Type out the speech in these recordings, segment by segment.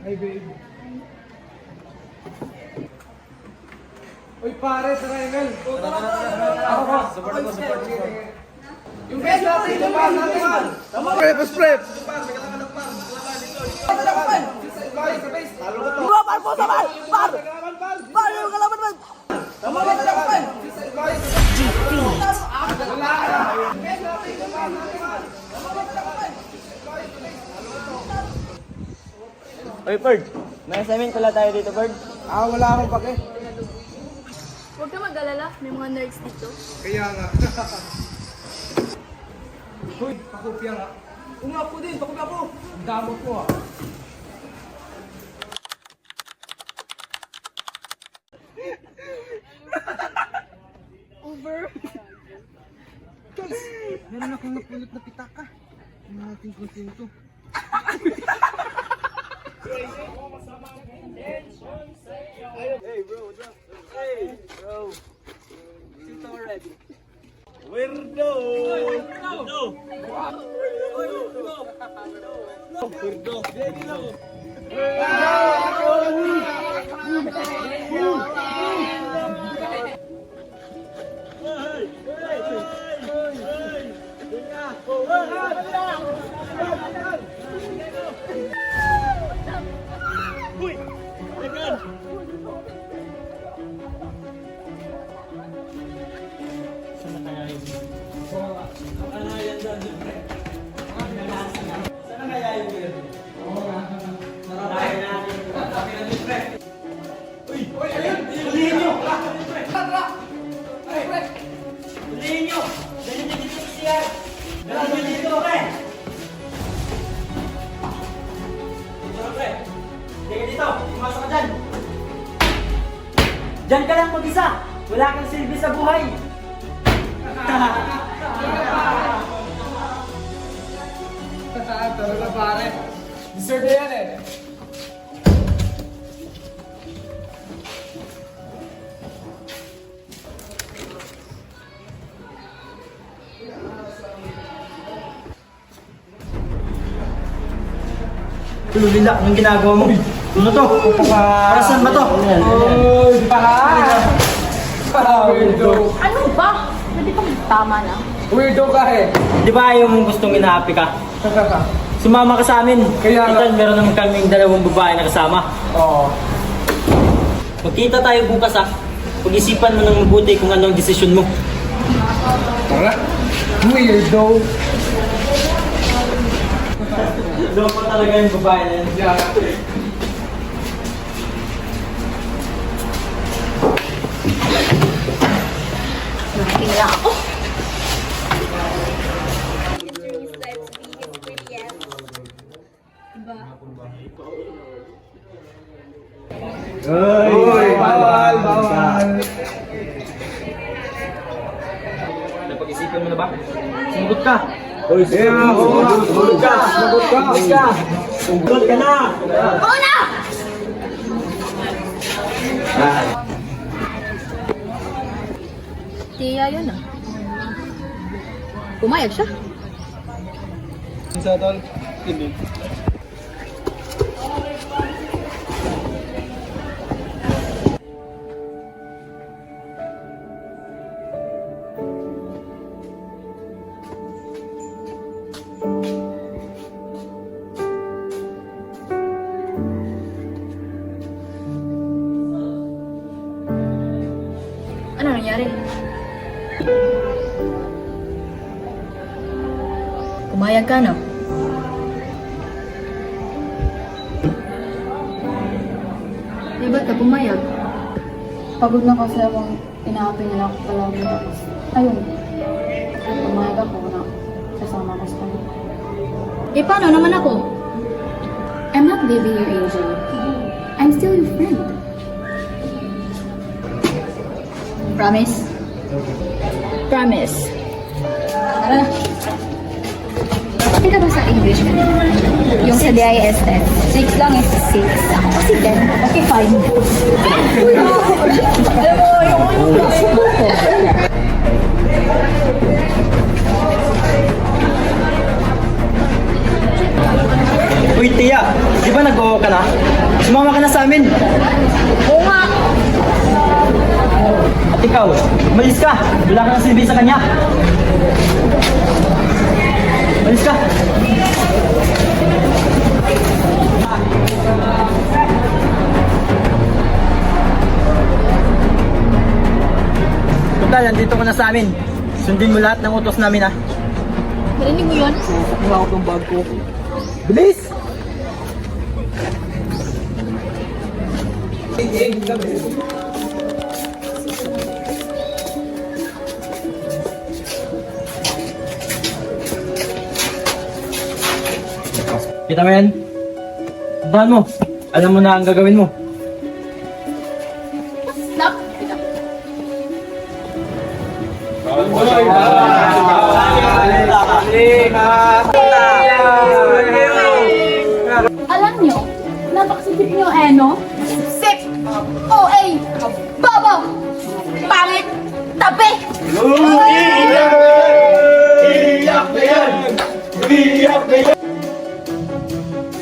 Hi, babe. Uy, pare, triangle. Ako ba? Support. Yung best natin, yung best natin. Prep. Dua, par po, par! Par! Par, yung kalaban, man! Tama ba talaga, par? Oy, Bird. May assignment pala tayo dito, Bird. Wala akong pake. Huwag ka mag-alala, may mga nerds dito. Kaya nga. Uy, pakopya nga. Kung ako din, pakupya ko! Ang damo ko ah. Over. Meron akong napulot na pitaka. Ang ating kontinto. Hey, bro, what's up? Hey, bro. Shoot already. Weirdo! Diyan ka lang mag-isa! Wala kang silbi sa buhay! Talaga pare. Deserve yan eh. Lila, anong ginagawa mo? Ano to? Para saan ba to? Uy, weirdo. Ano ba? Pwede ka tama na. Weirdo ka eh. Di ba ayaw mong gustong inaapi ka? Sumama ka sa amin. Kaya nga. Total, meron naman kaming dalawang babae na kasama. Oo. Magkita tayo bukas ha. Pag-isipan mo ng mabuti kung anong desisyon mo. Tara. Weirdo. Loko talaga yung babae na yan. Yeah. Nakakila ako. Uy, bawal. Napag-isipan mo na ba? Sumugot ka! Uy, sumagot ka. Sumugot ka na! Oo na! Tiya yun ah. Pumayag siya. Sa tol. Hindi. Ano nangyari? Pumayag ka, no? Eh, ba't ka pumayag? Pagod na kasi akong inaapi nila ako palagi. Tapos, ayun. Pumayag ako na kasama ko sa kanila. Eh, paano naman ako? I'm not leaving you, Angel. I'm still your friend. Promise? Promise. Tara na. Hindi ka ba sa English kanina? Yung sa DISS. 6 lang eh. 6. Ako kasi 10. Okay, fine. Alam mo, yung subo ko. Uy, Tia! Di ba nag-oo ka na? Sumama ka na sa amin. Oo nga. At ikaw, umalis ka. Wala ka na silbi sa kanya. Umalis ka. Total, nandito ka na sa amin. Sundin mo lahat ng utos namin, ha. Narinig mo yun? Wala ko tong bag ko. Bilis! Kita mo yan? Tandaan mo. Alam mo na ang gagawin mo. Stop. Alam nyo, napakasipit nyo no? Sip! OA! Bobo! Pangit! Tabi!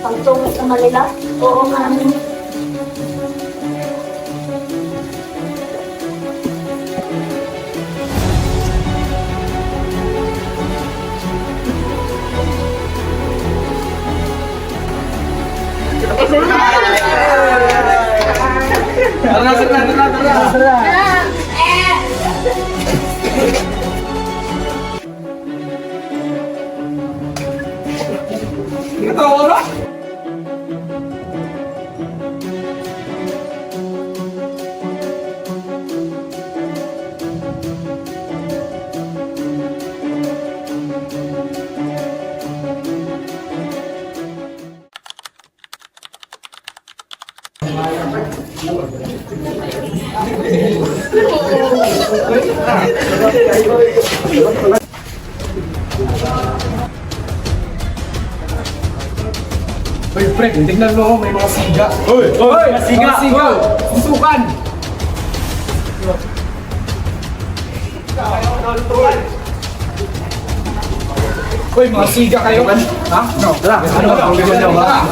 Pagtungos ng malila? Oo nga. Uy, pre, tingnan mo, may mga siga. Uy! Siga! Mga siga! Susukan! Uy, mga siga kayo. Ha? No. Tara, ano ba? Tara.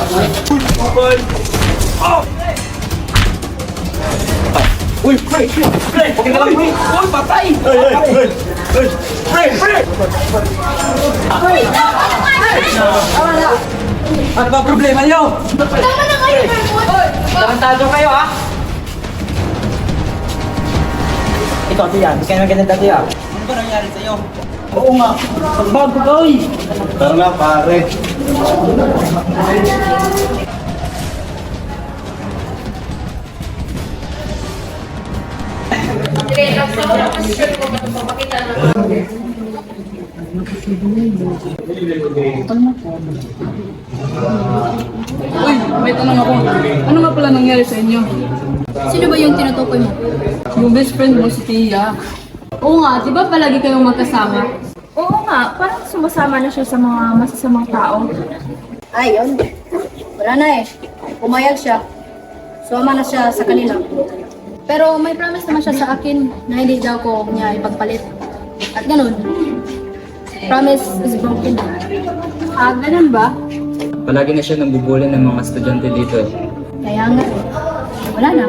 Uy, pre! Pre! Huwag na lang, pre! Uy, patay! Pre! Pre! Ano ba problema nyo? Tama na kayo, Vermont! Tarantado kayo, ha? Ikaw, Tia. Hindi kayo maganda dati, ha? Ano ba nangyari sa'yo? Oo nga. Pagbago ka, uy. Tara na, pare. Uy, may tanong ako. Ano nga pala nangyari sa inyo? Sino ba yung tinutukoy mo? Yung best friend mo si Tia. Oo nga, di ba palagi kayong magkasama? Oo nga, parang sumasama na siya sa mga masasamang tao. Ay, yun. Wala na eh. Pumayag siya. Sumama na siya sa kanila. Pero may promise naman siya sa akin na hindi daw ko niya ipagpalit. At ganun, promise is broken. Ah, ganun ba? Palagi na siya nambubuli ng mga estudyante dito eh. Kaya nga, wala na.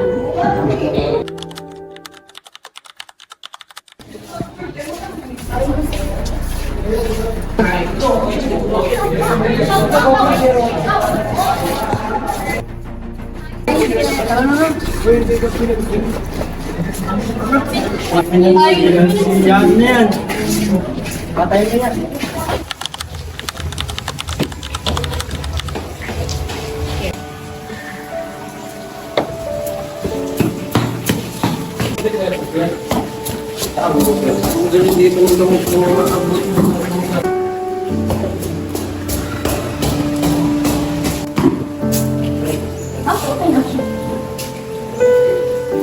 Yan na yan. Patay na yan.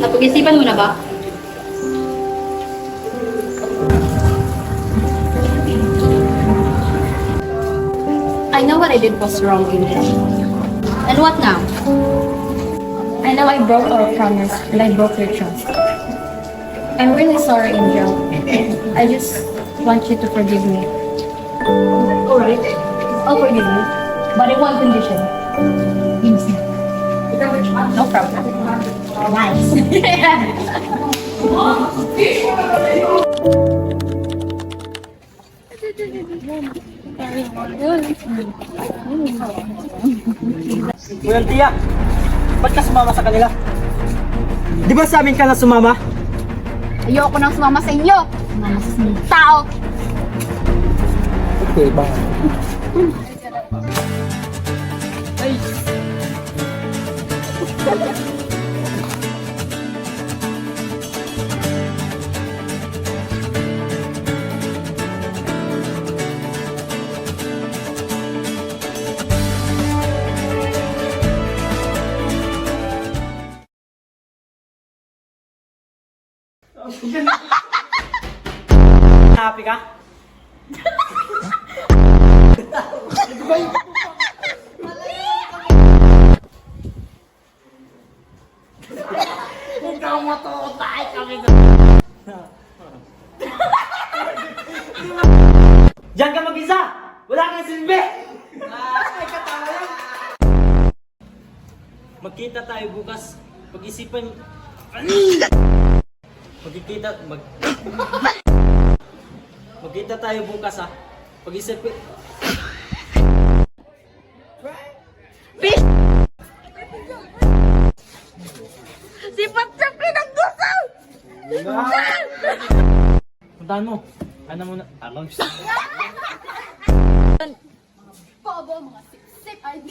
Napag-isipan mo na ba? I know what I did was wrong, Angel. And what now? I know I broke our promise and I broke your trust. I'm really sorry, Angel. I just want you to forgive me. Alright. I'll forgive you. But in one condition. problem. Nice. Kuya Tia, ba't ka sumama sa kanila? Di ba sa amin ka na sumama? Ayoko nang sumama sa inyo. Sumama sa isang tao. Okay, ba? Happy ka? Diyan ka mag-isa! Wala kang silbi! Ay, katawa yan! Magkita tayo bukas. Pag-isipan... Magkita tayo bukas ha. Pag-isipan... Si Patsak pinagdusal! Puntahan mo. Ano mo na... Alam siya. Pobo, mga sip-sip. Ay,